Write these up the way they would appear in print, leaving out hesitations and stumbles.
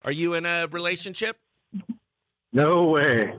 Are you in a relationship? No way.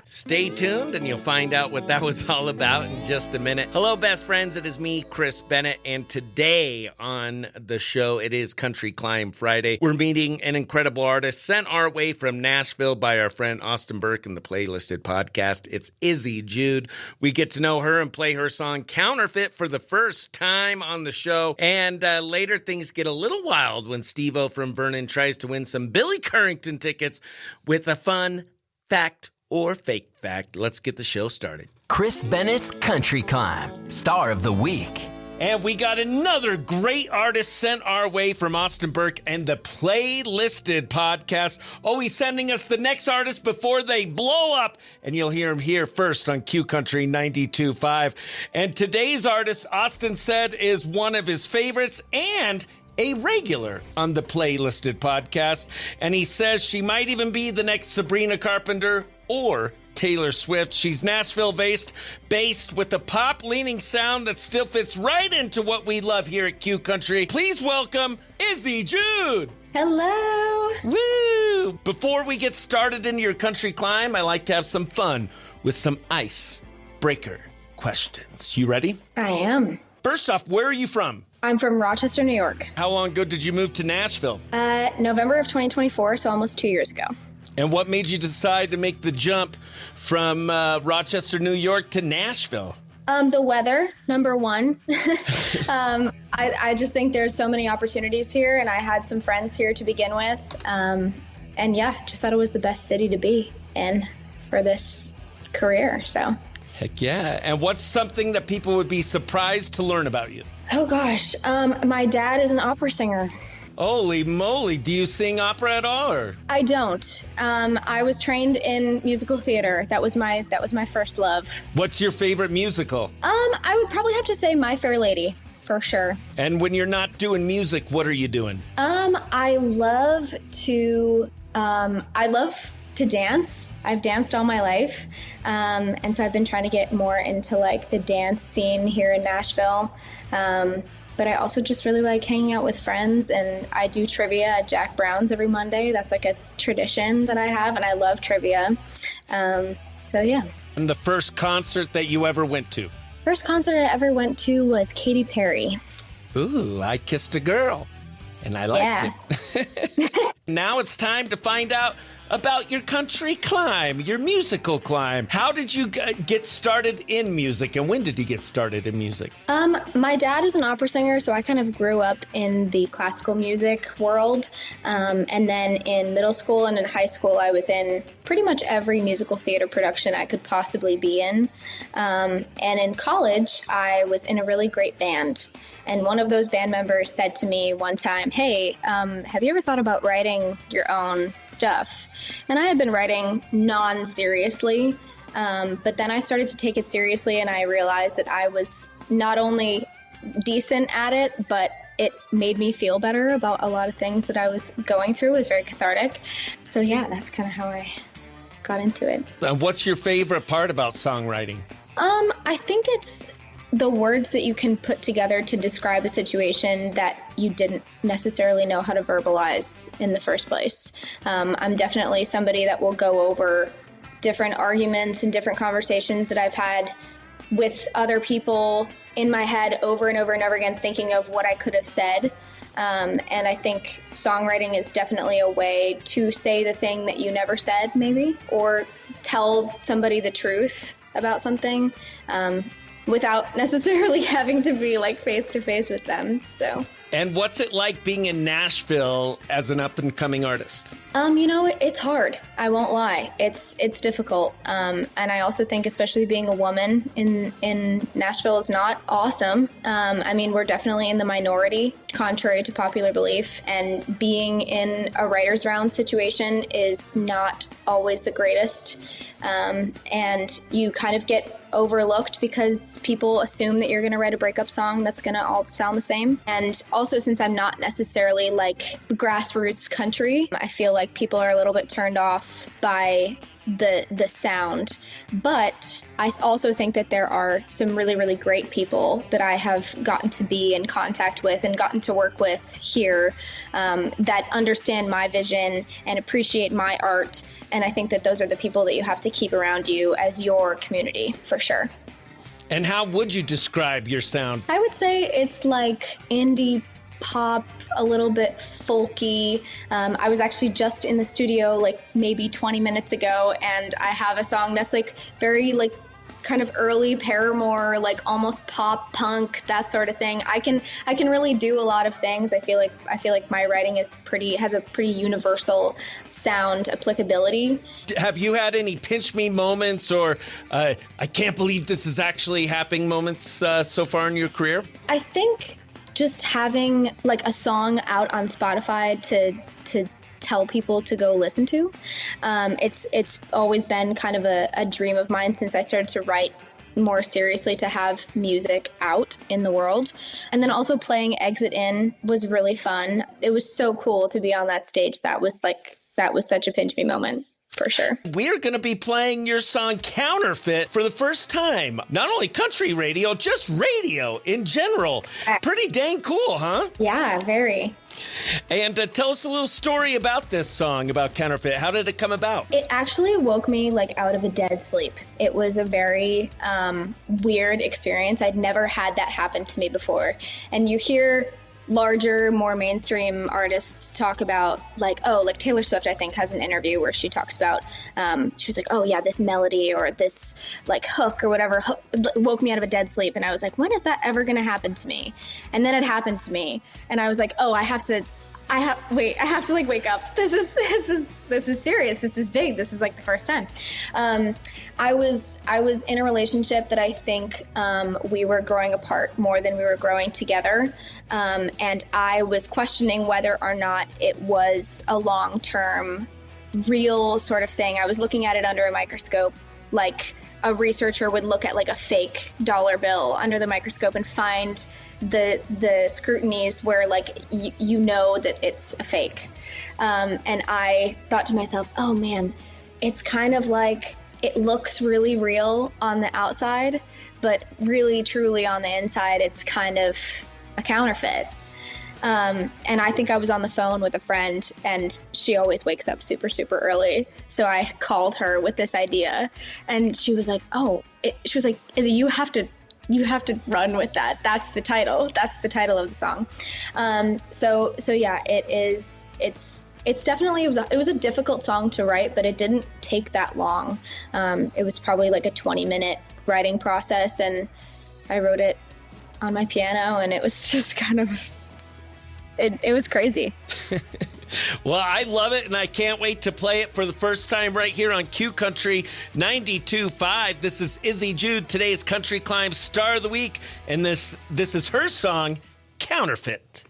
Stay tuned and you'll find out what that was all about in just a minute. Hello, best friends. It is me, Chris Bennett, and today on the show, it is Country Climb Friday. We're meeting an incredible artist sent our way from Nashville by our friend Austin Burke in the Playlisted podcast. It's Izzy Jude. We get to know her and play her song Counterfeit for the first time on the show. And later things get a little wild when Steve-O from Vernon tries to win some Billy Currington tickets with a fun fact or fake fact. Let's get the show started. Chris Bennett's Country Climb, Star of the Week. And we got another great artist sent our way from Austin Burke and the Playlisted podcast. Oh, he's sending us the next artist before they blow up. And you'll hear him here first on Q Country 92.5. And today's artist, Austin said, is one of his favorites and a regular on the Playlisted podcast. And he says she might even be the next Sabrina Carpenter or Taylor Swift. She's Nashville-based with a pop-leaning sound that still fits right into what we love here at Q Country. Please welcome Izzy Jude. Hello. Woo! Before we get started into your country climb, I like to have some fun with some icebreaker questions. You ready? I am. First off, where are you from? I'm from Rochester, New York. How long ago did you move to Nashville? November of 2024, so almost 2 years ago. And what made you decide to make the jump from Rochester, New York to Nashville? The weather, number one. I just think there's so many opportunities here, and I had some friends here to begin with. And yeah, just thought it was the best city to be in for this career, so. Heck yeah. And what's something that people would be surprised to learn about you? Oh gosh, my dad is an opera singer. Holy moly, do you sing opera at all? Or? I don't. I was trained in musical theater. That was my first love. What's your favorite musical? I would probably have to say My Fair Lady, for sure. And when you're not doing music, what are you doing? I love to dance. I've danced all my life. And so I've been trying to get more into like the dance scene here in Nashville. But I also just really like hanging out with friends, and I do trivia at Jack Brown's every Monday. That's like a tradition that I have, and I love trivia. So yeah. And the first concert that you ever went to? First concert I ever went to was Katy Perry. Ooh, I Kissed a Girl, and I liked it. Now it's time to find out about your country climb, your musical climb. How did you get started in music, and when did you get started in music? My dad is an opera singer, so I kind of grew up in the classical music world. And then in middle school and in high school, I was in pretty much every musical theater production I could possibly be in. And in college, I was in a really great band. And one of those band members said to me one time, hey, have you ever thought about writing your own stuff? And I had been writing non-seriously, but then I started to take it seriously, and I realized that I was not only decent at it, but it made me feel better about a lot of things that I was going through. It was very cathartic. So yeah, that's kind of how I got into it. And what's your favorite part about songwriting? I think it's the words that you can put together to describe a situation that you didn't necessarily know how to verbalize in the first place. I'm definitely somebody that will go over different arguments and different conversations that I've had with other people in my head over and over and over again, thinking of what I could have said. And I think songwriting is definitely a way to say the thing that you never said, maybe, or tell somebody the truth about something. Without necessarily having to be like face to face with them. So. And what's it like being in Nashville as an up and coming artist? It's hard. I won't lie. It's difficult. And I also think especially being a woman in Nashville is not awesome. We're definitely in the minority, contrary to popular belief. And being in a writer's round situation is not always the greatest. And you kind of get overlooked because people assume that you're going to write a breakup song that's going to all sound the same. And also, since I'm not necessarily like grassroots country, I feel like people are a little bit turned off by the sound. But I also think that there are some really, really great people that I have gotten to be in contact with and gotten to work with here that understand my vision and appreciate my art. And I think that those are the people that you have to keep around you as your community, for sure. And how would you describe your sound? I would say it's like indie pop, a little bit folky. I was actually just in the studio like maybe 20 minutes ago, and I have a song that's like very like kind of early Paramore, like almost pop punk, that sort of thing. I can really do a lot of things. I feel like my writing has a pretty universal sound applicability. Have you had any pinch me moments or I can't believe this is actually happening moments so far in your career? I think just having like a song out on Spotify to tell people to go listen to. It's always been kind of a dream of mine since I started to write more seriously, to have music out in the world. And then also playing Exit In was really fun. It was so cool to be on that stage. That was such a pinch me moment. For sure. We're going to be playing your song Counterfeit for the first time. Not only country radio, just radio in general. Pretty dang cool, huh? Yeah, very. And tell us a little story about this song, about Counterfeit. How did it come about? It actually woke me like out of a dead sleep. It was a very weird experience. I'd never had that happen to me before. And you hear larger, more mainstream artists talk about like Taylor Swift, I think, has an interview where she talks about, she was like, oh yeah, this melody or this like hook or whatever woke me out of a dead sleep. And I was like, when is that ever going to happen to me? And then it happened to me. And I was like, oh, I have to like wake up. This is serious. This is big. This is like the first time. I was in a relationship that I think we were growing apart more than we were growing together. And I was questioning whether or not it was a long-term, real sort of thing. I was looking at it under a microscope, like a researcher would look at like a fake dollar bill under the microscope and find the scrutinies where like you know that it's a fake. And I thought to myself, oh man, it's kind of like it looks really real on the outside, but really truly on the inside, it's kind of a counterfeit. And I think I was on the phone with a friend, and she always wakes up super, super early. So I called her with this idea, and she was like, she was like, Izzy, you have to run with that. That's the title. That's the title of the song. So yeah, it's definitely, it was a difficult song to write, but it didn't take that long. It was probably like a 20-minute writing process, and I wrote it on my piano, and it was just kind of, it was crazy. Well, I love it, and I can't wait to play it for the first time right here on Q Country 92.5. This is Izzy Jude, today's Country Climb Star of the Week, and this is her song, Counterfeit.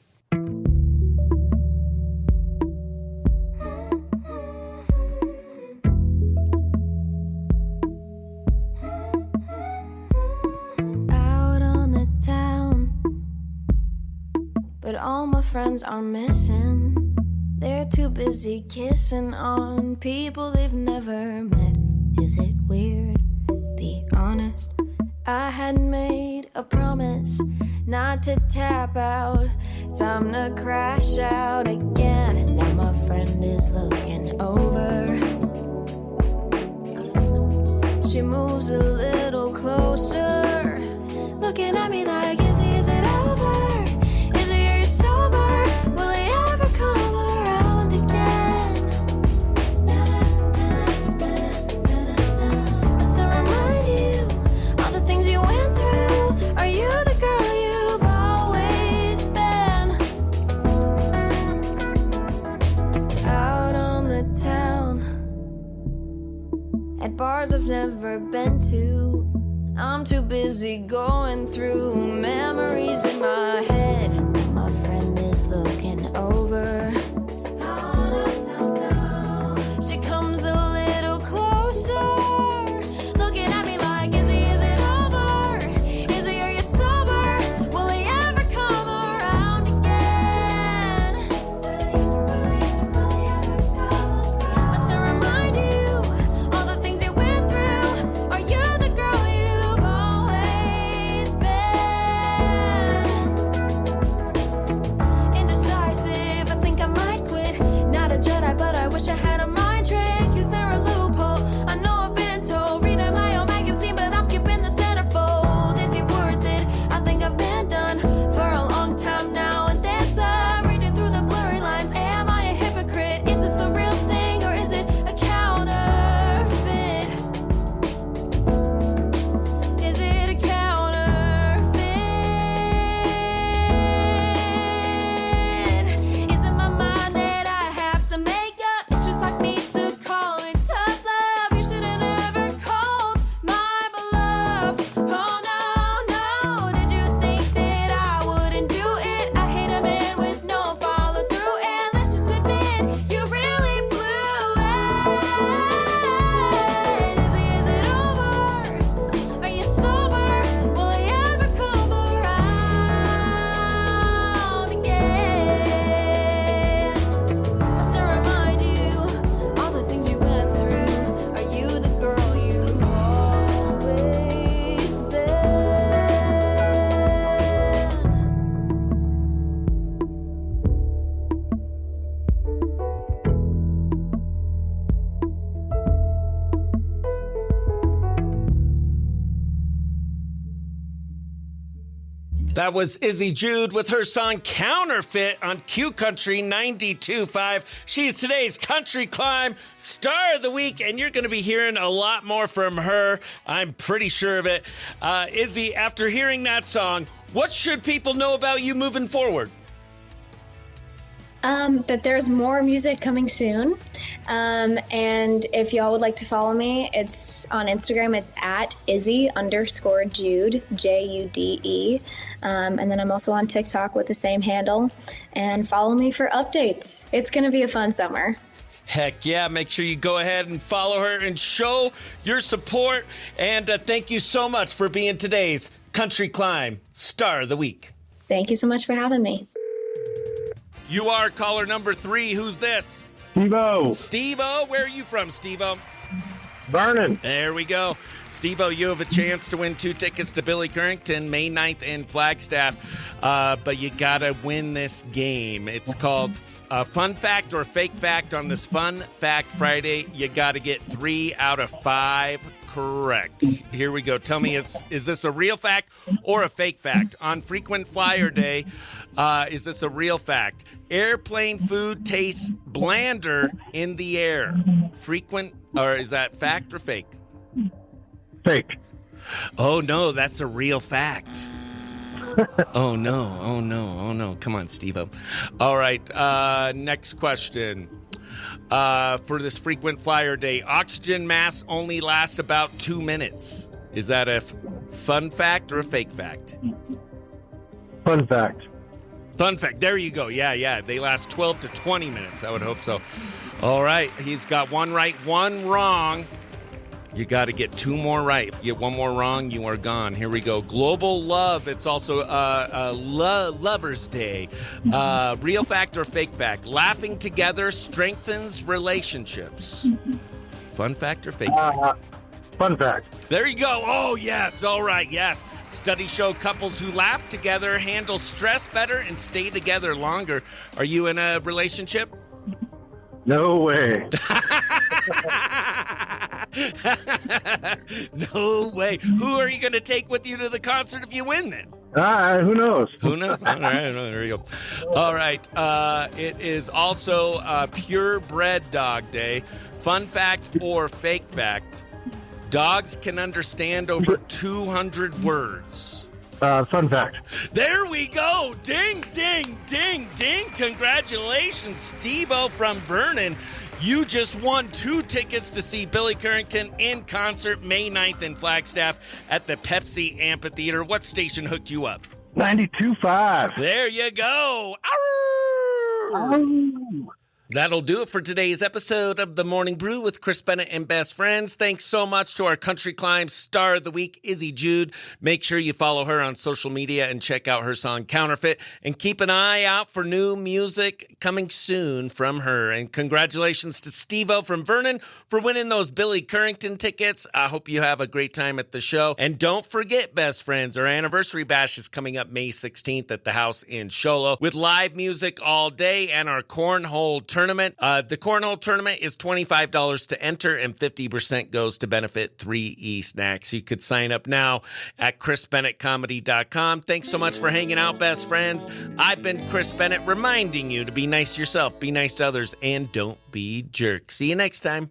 Out on the town, but all my friends are missing. They're too busy kissing on people they've never met. Is it weird? Be honest. I had made a promise not to tap out. Time to crash out again. Now my friend is looking over. She moves a little closer, looking at me like, is it over? Is it, are you sober? Will they ever come around again? Must I remind you all the things you went through? Are you the girl you've always been? Out on the town, at bars I've never been to. I'm too busy going through memories in my head. My friend is looking over. She comes a little closer, looking at me like, is it over? Is it, are you sober? Will they ever come around again? Must I remind you all the That was Izzy Jude with her song Counterfeit on Q Country 92.5. She's today's Country Climb Star of the Week, and you're going to be hearing a lot more from her. I'm pretty sure of it. Izzy, after hearing that song, what should people know about you moving forward? That there's more music coming soon. And if y'all would like to follow me, it's on Instagram. It's at Izzy_Jude, Jude. And then I'm also on TikTok with the same handle. And follow me for updates. It's going to be a fun summer. Heck yeah, make sure you go ahead and follow her and show your support. And thank you so much for being today's Country Climb Star of the Week. Thank you so much for having me. You are caller number 3. Who's this? Steve-O. Steve-O, where are you from, Steve-O? Vernon. There we go. Steve-O, you have a chance to win 2 tickets to Billy Currington, May 9th in Flagstaff. But you got to win this game. It's called Fun Fact or Fake Fact on this Fun Fact Friday. You got to get 3 out of 5 correct. Here we go. Tell me, is this a real fact or a fake fact? On Frequent Flyer Day, is this a real fact? Airplane food tastes blander in the air. Frequent, or is that fact or fake? Fake. Oh, no, that's a real fact. Oh, no. Come on, Steve-O. All right, next question. For this Frequent Flyer Day, oxygen mask only lasts about 2 minutes. Is that a fun fact or a fake fact? Fun fact. Fun fact. There you go. Yeah. They last 12 to 20 minutes. I would hope so. All right. He's got 1 right, 1 wrong. You got to get 2 more right. If you get 1 more wrong, you are gone. Here we go. Global love. It's also Lover's Day. Real fact or fake fact? Laughing together strengthens relationships. Fun fact or fake fact? Fun fact. There you go. Oh, yes. All right. Yes. Studies show couples who laugh together handle stress better and stay together longer. Are you in a relationship? No way. No way. Who are you going to take with you to the concert if you win then? Who knows? Who knows? All right, there you go. All right. It is also Purebred Dog Day. Fun fact or fake fact? Dogs can understand over 200 words. Fun fact. There we go. Ding, ding, ding, ding. Congratulations, Steve-O from Vernon. You just won 2 tickets to see Billy Currington in concert May 9th in Flagstaff at the Pepsi Amphitheater. What station hooked you up? 92.5. There you go. That'll do it for today's episode of the Morning Brew with Chris Bennett and Best Friends. Thanks so much to our Country Climb Star of the Week, Izzy Jude. Make sure you follow her on social media and check out her song Counterfeit. And keep an eye out for new music coming soon from her. And congratulations to Steve-O from Vernon for winning those Billy Currington tickets. I hope you have a great time at the show. And don't forget, Best Friends, our Anniversary Bash is coming up May 16th at the house in Shoalo with live music all day and our cornhole tournament. The cornhole tournament is $25 to enter and 50% goes to benefit 3E Snacks. You could sign up now at chrisbennettcomedy.com. Thanks so much for hanging out, Best Friends. I've been Chris Bennett reminding you to be nice to yourself, be nice to others, and don't be jerks. See you next time.